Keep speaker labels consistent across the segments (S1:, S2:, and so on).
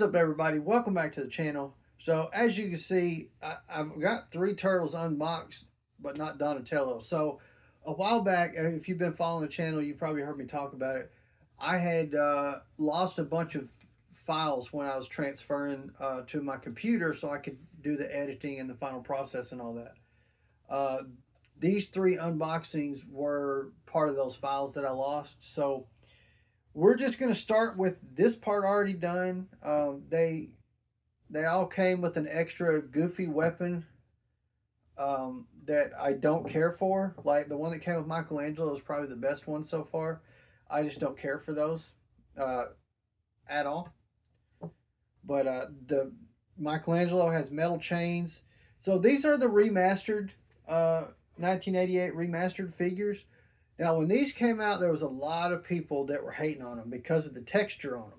S1: What's up, everybody? Welcome back to the channel. So as you can see, I've got 3 turtles unboxed, but not Donatello. So a while back, if you've been following the channel, you probably heard me talk about it. I had lost a bunch of files when I was transferring to my computer so I could do the editing and the final process and all that. Uh, these 3 unboxings were part of those files that I lost. So we're just going to start with this part already done. They all came with an extra goofy weapon that I don't care for. Like the one that came with Michelangelo is probably the best one so far. I just don't care for those uh, at all. But the Michelangelo has metal chains. So these are the remastered 1988 remastered figures. Now, when these came out, there was a lot of people that were hating on them because of the texture on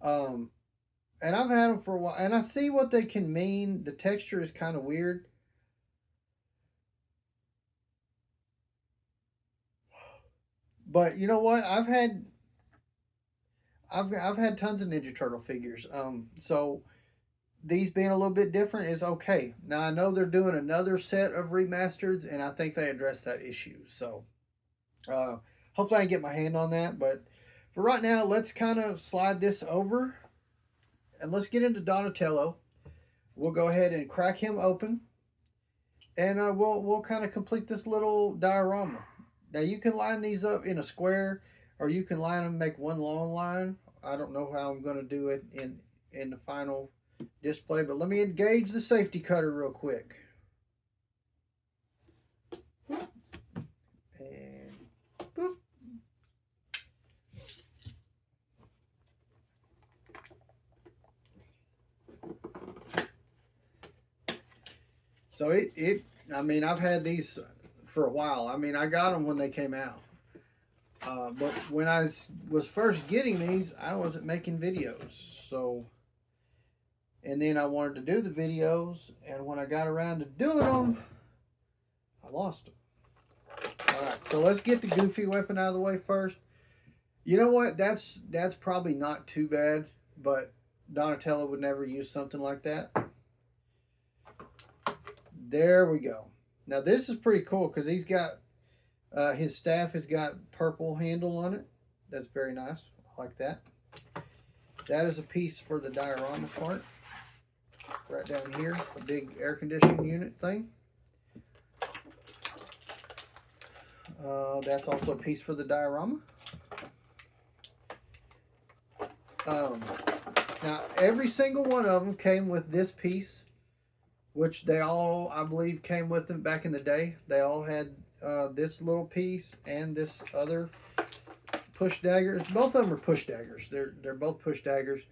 S1: them. And I've had them for a while, and I see what they can mean. The texture is kind of weird. But you know what? I've had tons of Ninja Turtle figures. So these being a little bit different is okay. Now I know they're doing another set of remasters, and I think they address that issue. So hopefully I can get my hand on that. But for right now, let's kind of slide this over and let's get into Donatello. We'll go ahead and crack him open, and we'll kind of complete this little diorama. Now you can line these up in a square, or you can line them, make one long line. I don't know how I'm going to do it in the final display, but let me engage the safety cutter real quick. And boop. So I mean, I've had these for a while. I mean, I got them when they came out. But when I was first getting these, I wasn't making videos. So, and then I wanted to do the videos, and when I got around to doing them, I lost them. All right, so let's get the goofy weapon out of the way first. You know what? That's probably not too bad, but Donatello would never use something like that. There we go. Now this is pretty cool because he's got his staff has got purple handle on it. That's very nice. I like that. That is a piece for the diorama part. Right down here, a big air conditioning unit thing. That's also a piece for the diorama. Now every single one of them came with this piece, which they all, I believe, came with them back in the day. They all had this little piece and this other push dagger. Both of them are push daggers. They're both push daggers.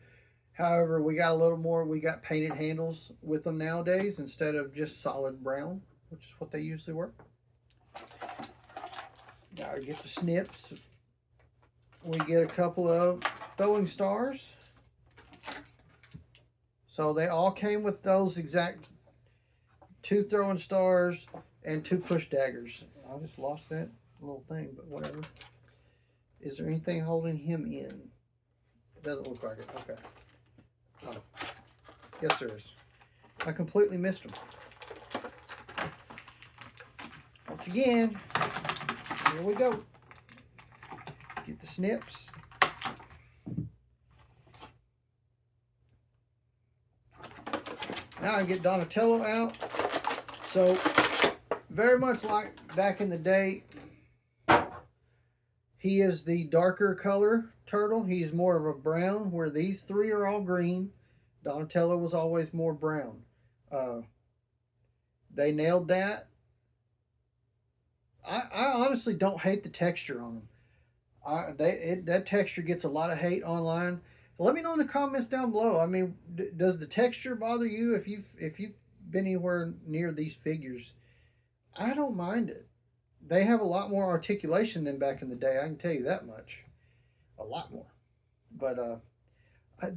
S1: However, we got a little more. We got painted handles with them nowadays instead of just solid brown, which is what they usually were. Now we get the snips. We get a couple of throwing stars. So they all came with those exact 2 throwing stars and 2 push daggers. I just lost that little thing, but whatever. Is there anything holding him in? It doesn't look like it. Okay. Oh. Yes, there is. I completely missed him. Once again, here we go. Get the snips. Now I get Donatello out. So, very much like back in the day, he is the darker color turtle. He's more of a brown, where these 3 are all green. Donatello was always more brown. They nailed that. I honestly don't hate the texture on them. That texture gets a lot of hate online. Let me know in the comments down below. I mean, does the texture bother you if you've been anywhere near these figures? I don't mind it. They have a lot more articulation than back in the day. I can tell you that much. A lot more. But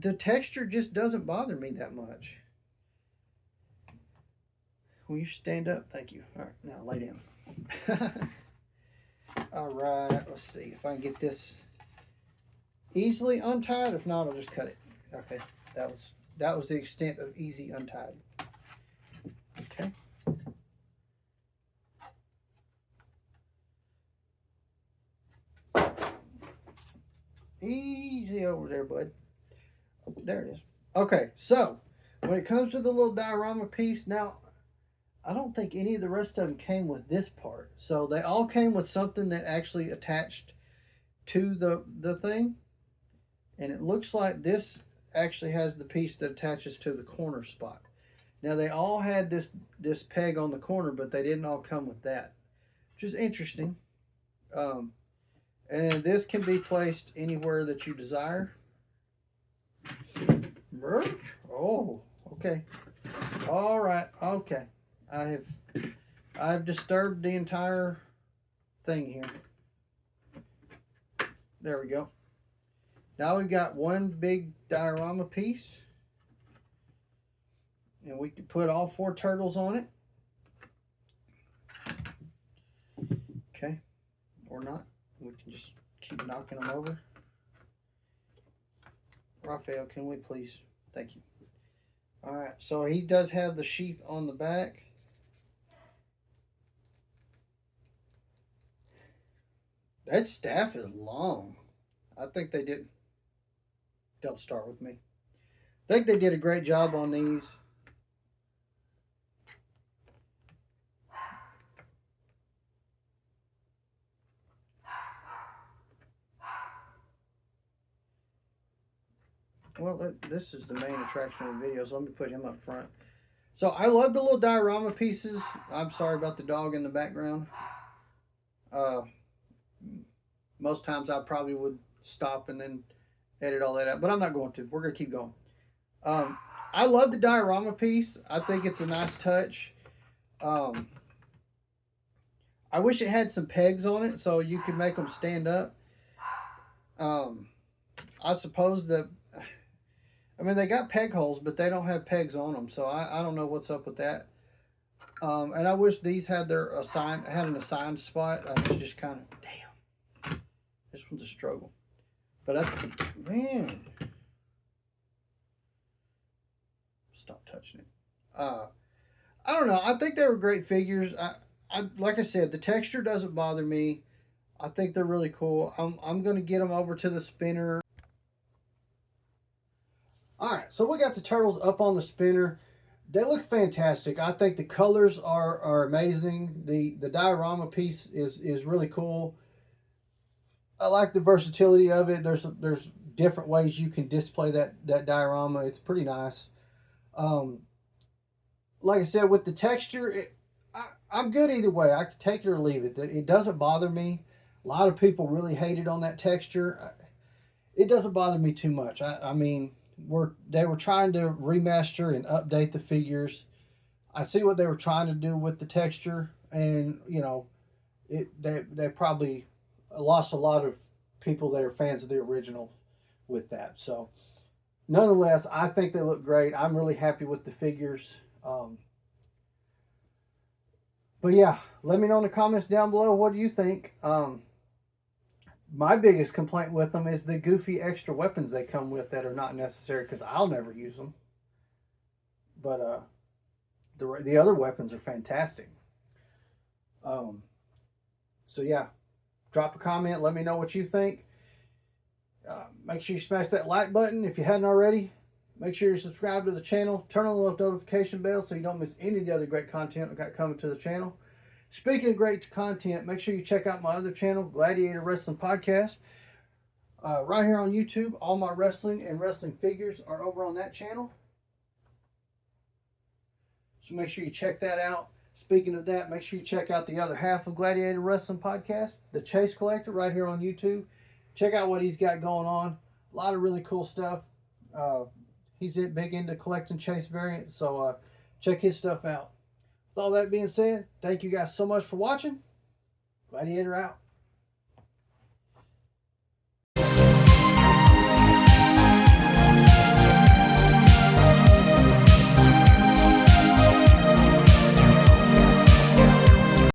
S1: the texture just doesn't bother me that much. Will you stand up? Thank you. All right, now lay down. All right, let's see if I can get this easily untied. If not, I'll just cut it. Okay, that was the extent of easy untied. Okay. Easy over there, bud. There it is. Okay, so when it comes to the little diorama piece, now I don't think any of the rest of them came with this part. So they all came with something that actually attached to the thing. And it looks like this actually has the piece that attaches to the corner spot. Now they all had this peg on the corner, but they didn't all come with that, which is interesting. And this can be placed anywhere that you desire. Oh, okay. All right. Okay. I've disturbed the entire thing here. There we go. Now we've got one big diorama piece. And we can put all 4 turtles on it. Okay. Or not. We can just keep knocking them over. Raphael, can we please? Thank you. Alright, so he does have the sheath on the back. That staff is long. I think they did. Don't start with me. I think they did a great job on these. Well, this is the main attraction of the video, so let me put him up front. So I love the little diorama pieces. I'm sorry about the dog in the background. Most times I probably would stop and then edit all that out, but I'm not going to. We're going to keep going. I love the diorama piece. I think it's a nice touch. I wish it had some pegs on it so you could make them stand up. I suppose they got peg holes, but they don't have pegs on them, so I don't know what's up with that. And I wish these had an assigned spot. It's just kind of, damn, this one's a struggle. But man, stop touching it. I don't know. I think they were great figures. I like I said, the texture doesn't bother me. I think they're really cool. I'm going to get them over to the spinner. All right, so we got the turtles up on the spinner. They look fantastic. I think the colors are amazing. The diorama piece is really cool. I like the versatility of it. There's different ways you can display that diorama. It's pretty nice. Like I said, with the texture, I'm good either way. I can take it or leave it. It doesn't bother me. A lot of people really hated on that texture. It doesn't bother me too much. I mean, they were trying to remaster and update the figures. I see what they were trying to do with the texture, and you know, they probably lost a lot of people that are fans of the original with that. So, nonetheless, I think they look great. I'm really happy with the figures. But yeah, let me know in the comments down below. What do you think? My biggest complaint with them is the goofy extra weapons they come with that are not necessary, because I'll never use them. But the other weapons are fantastic. So yeah, drop a comment. Let me know what you think. Make sure you smash that like button if you hadn't already. Make sure you're subscribed to the channel. Turn on the notification bell so you don't miss any of the other great content we got coming to the channel. Speaking of great content, make sure you check out my other channel, Gladiator Wrestling Podcast. Right here on YouTube, all my wrestling and wrestling figures are over on that channel. So make sure you check that out. Speaking of that, make sure you check out the other half of Gladiator Wrestling Podcast, The Chase Collector, right here on YouTube. Check out what he's got going on. A lot of really cool stuff. He's big into collecting Chase variants, so check his stuff out. With all that being said, thank you guys so much for watching. Gladiator out.